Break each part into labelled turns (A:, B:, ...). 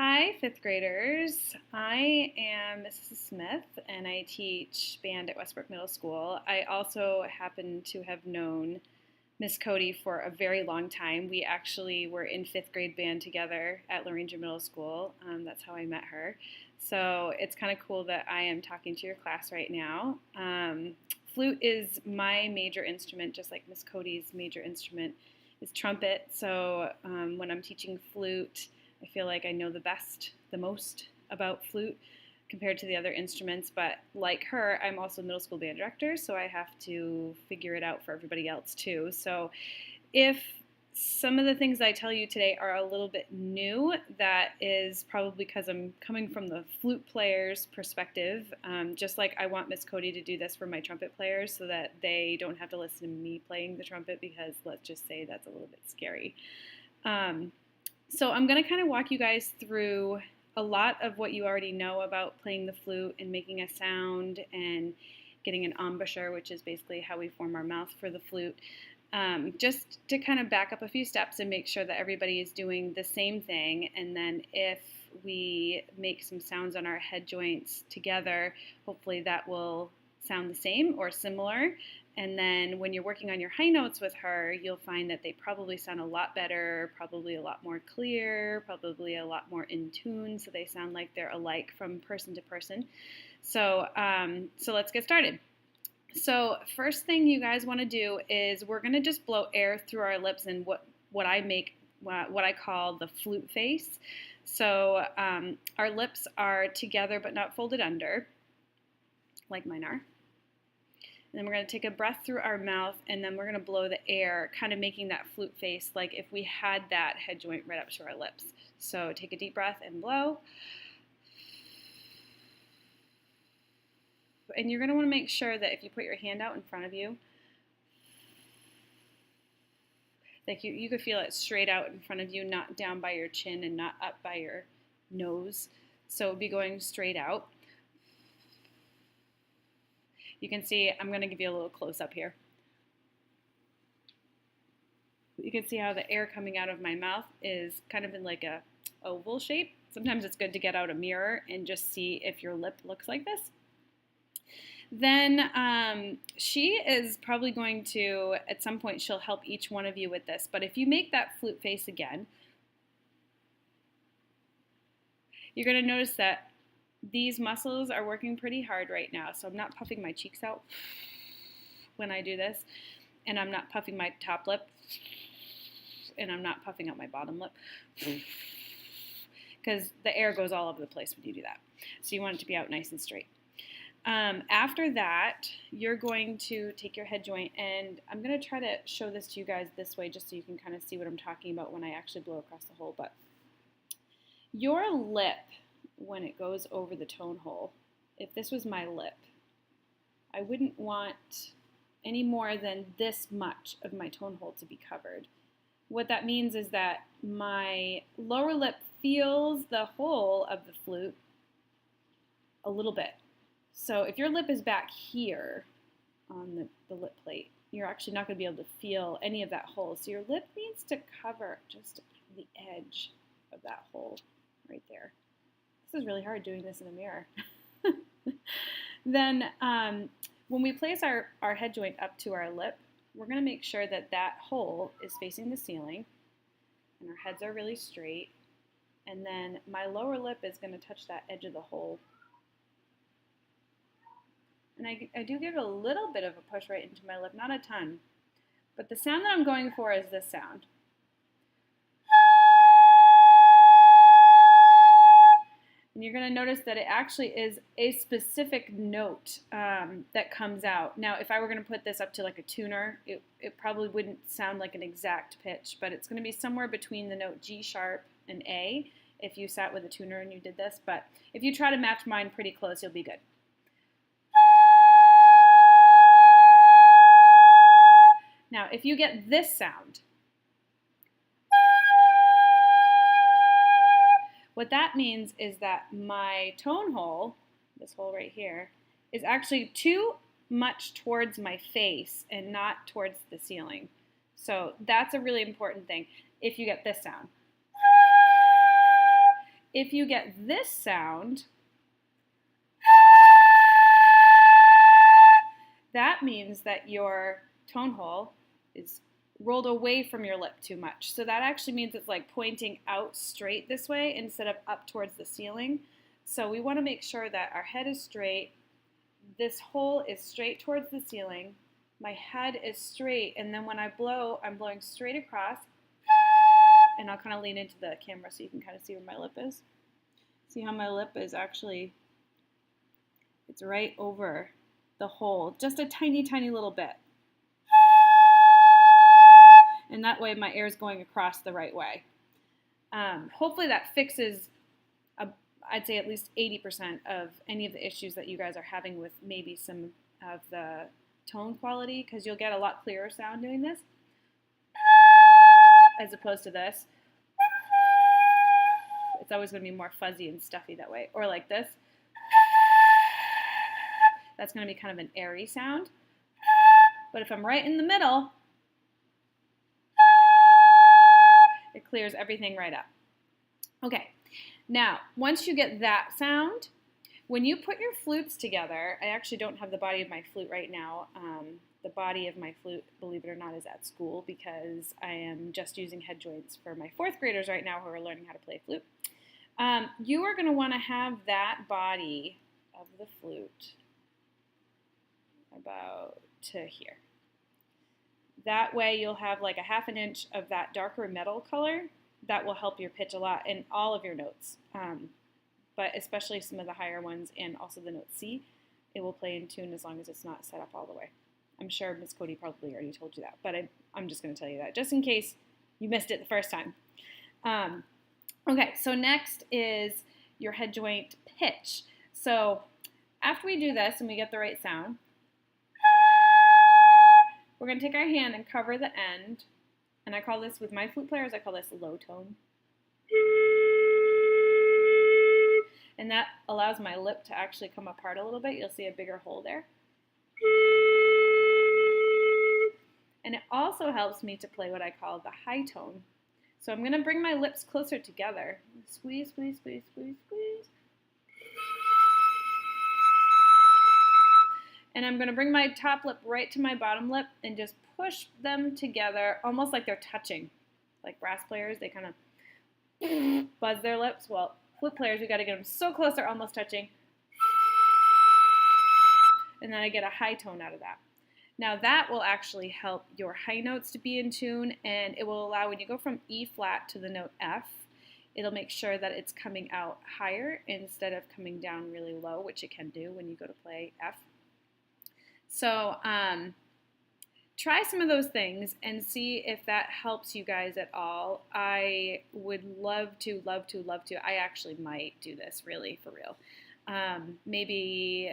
A: Hi, fifth graders. I am Mrs. Smith and I teach band at Westbrook Middle School. I also happen to have known Miss Cody for a very long time. We actually were in fifth grade band together at Loranger Middle School. That's how I met her. So it's kind of cool that I am talking to your class right now. Flute is my major instrument, just like Miss Cody's major instrument is trumpet. So when I'm teaching flute, I feel like I know the most about flute compared to the other instruments, but like her, I'm also middle school band director, so I have to figure it out for everybody else too. So if some of the things I tell you today are a little bit new, that is probably because I'm coming from the flute player's perspective, just like I want Miss Cody to do this for my trumpet players so that they don't have to listen to me playing the trumpet, because let's just say that's a little bit scary. So I'm going to kind of walk you guys through a lot of what you already know about playing the flute and making a sound and getting an embouchure, which is basically how we form our mouth for the flute. Just to kind of back up a few steps and make sure that everybody is doing the same thing. And then if we make some sounds on our head joints together, hopefully that will sound the same or similar. And then when you're working on your high notes with her, you'll find that they probably sound a lot better, probably a lot more clear, probably a lot more in tune, so they sound like they're alike from person to person. So let's get started. So first thing you guys want to do is we're going to just blow air through our lips in what I call the flute face. So our lips are together but not folded under, like mine are. And then we're going to take a breath through our mouth, and then we're going to blow the air, kind of making that flute face like if we had that head joint right up to our lips. So take a deep breath and blow. And you're going to want to make sure that if you put your hand out in front of you, like you could feel it straight out in front of you, not down by your chin and not up by your nose. So it would be going straight out. You can see, I'm going to give you a little close-up here. You can see how the air coming out of my mouth is kind of in like a oval shape. Sometimes it's good to get out a mirror and just see if your lip looks like this. Then she is probably going to, at some point, she'll help each one of you with this. But if you make that flute face again, you're going to notice that these muscles are working pretty hard right now, so I'm not puffing my cheeks out when I do this, and I'm not puffing my top lip, and I'm not puffing out my bottom lip, because the air goes all over the place when you do that. So you want it to be out nice and straight. After that, you're going to take your head joint, and I'm going to try to show this to you guys this way just so you can kind of see what I'm talking about when I actually blow across the hole. But your lip, when it goes over the tone hole, if this was my lip, I wouldn't want any more than this much of my tone hole to be covered. What that means is that my lower lip feels the hole of the flute a little bit. So if your lip is back here on the lip plate, you're actually not going to be able to feel any of that hole. So your lip needs to cover just the edge of that hole right there. This is really hard doing this in a mirror. Then when we place our head joint up to our lip, we're going to make sure that that hole is facing the ceiling and our heads are really straight. And then my lower lip is going to touch that edge of the hole. And I do give a little bit of a push right into my lip, not a ton. But the sound that I'm going for is this sound. And you're going to notice that it actually is a specific note that comes out. Now, if I were going to put this up to like a tuner, it probably wouldn't sound like an exact pitch, but it's going to be somewhere between the note G sharp and A if you sat with a tuner and you did this. But if you try to match mine pretty close, you'll be good. Now, if you get this sound, what that means is that my tone hole, this hole right here, is actually too much towards my face and not towards the ceiling. So that's a really important thing. If you get this sound, if you get this sound, that means that your tone hole is rolled away from your lip too much. So that actually means it's like pointing out straight this way instead of up towards the ceiling. So we want to make sure that our head is straight. This hole is straight towards the ceiling. My head is straight, and then when I blow, I'm blowing straight across. And I'll kind of lean into the camera so you can kind of see where my lip is. See how my lip is actually, it's right over the hole, just a tiny, tiny little bit. And that way my air is going across the right way. Hopefully that fixes, I'd say at least 80% of any of the issues that you guys are having with maybe some of the tone quality, because you'll get a lot clearer sound doing this as opposed to this. It's always going to be more fuzzy and stuffy that way. Or like this. That's going to be kind of an airy sound. But if I'm right in the middle, it clears everything right up. Okay, now once you get that sound, when you put your flutes together, I actually don't have the body of my flute right now. The body of my flute, believe it or not, is at school because I am just using head joints for my 4th graders right now who are learning how to play flute. You are going to want to have that body of the flute about to here. That way you'll have like a ½ inch of that darker metal color. That will help your pitch a lot in all of your notes, but especially some of the higher ones and also the note C. It will play in tune as long as it's not set up all the way. I'm sure Miss Cody probably already told you that, but I'm just going to tell you that just in case you missed it the first time. Okay, so next is your head joint pitch. So after we do this and we get the right sound, we're going to take our hand and cover the end, and I call this, with my flute players, I call this low tone. And that allows my lip to actually come apart a little bit. You'll see a bigger hole there. And it also helps me to play what I call the high tone. So I'm going to bring my lips closer together. Squeeze, squeeze, squeeze, squeeze, squeeze. And I'm going to bring my top lip right to my bottom lip and just push them together, almost like they're touching. Like brass players, they kind of buzz their lips. Well, flute players, we got to get them so close they're almost touching. And then I get a high tone out of that. Now that will actually help your high notes to be in tune, and it will allow, when you go from E flat to the note F, it'll make sure that it's coming out higher instead of coming down really low, which it can do when you go to play F. So try some of those things and see if that helps you guys at all. I would love to. I actually might do this really for real. Maybe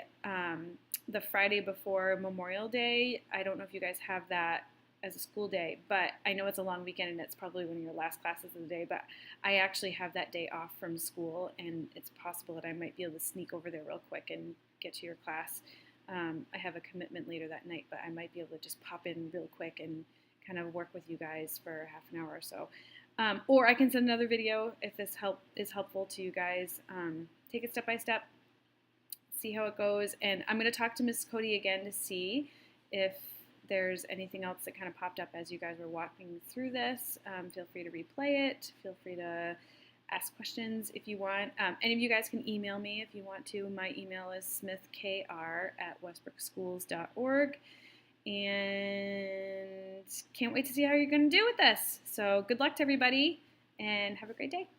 A: the Friday before Memorial Day. I don't know if you guys have that as a school day, but I know it's a long weekend and it's probably one of your last classes of the day, but I actually have that day off from school, and it's possible that I might be able to sneak over there real quick and get to your class. I have a commitment later that night, but I might be able to just pop in real quick and kind of work with you guys for half an hour or so. Or I can send another video if this is helpful to you guys. Take it step by step, see how it goes, and I'm going to talk to Miss Cody again to see if there's anything else that kind of popped up as you guys were walking through this. Feel free to replay it. Feel free to ask questions if you want. Any of you guys can email me if you want to. My email is smithkr@westbrookschools.org. And can't wait to see how you're going to do with this. So good luck to everybody, and have a great day.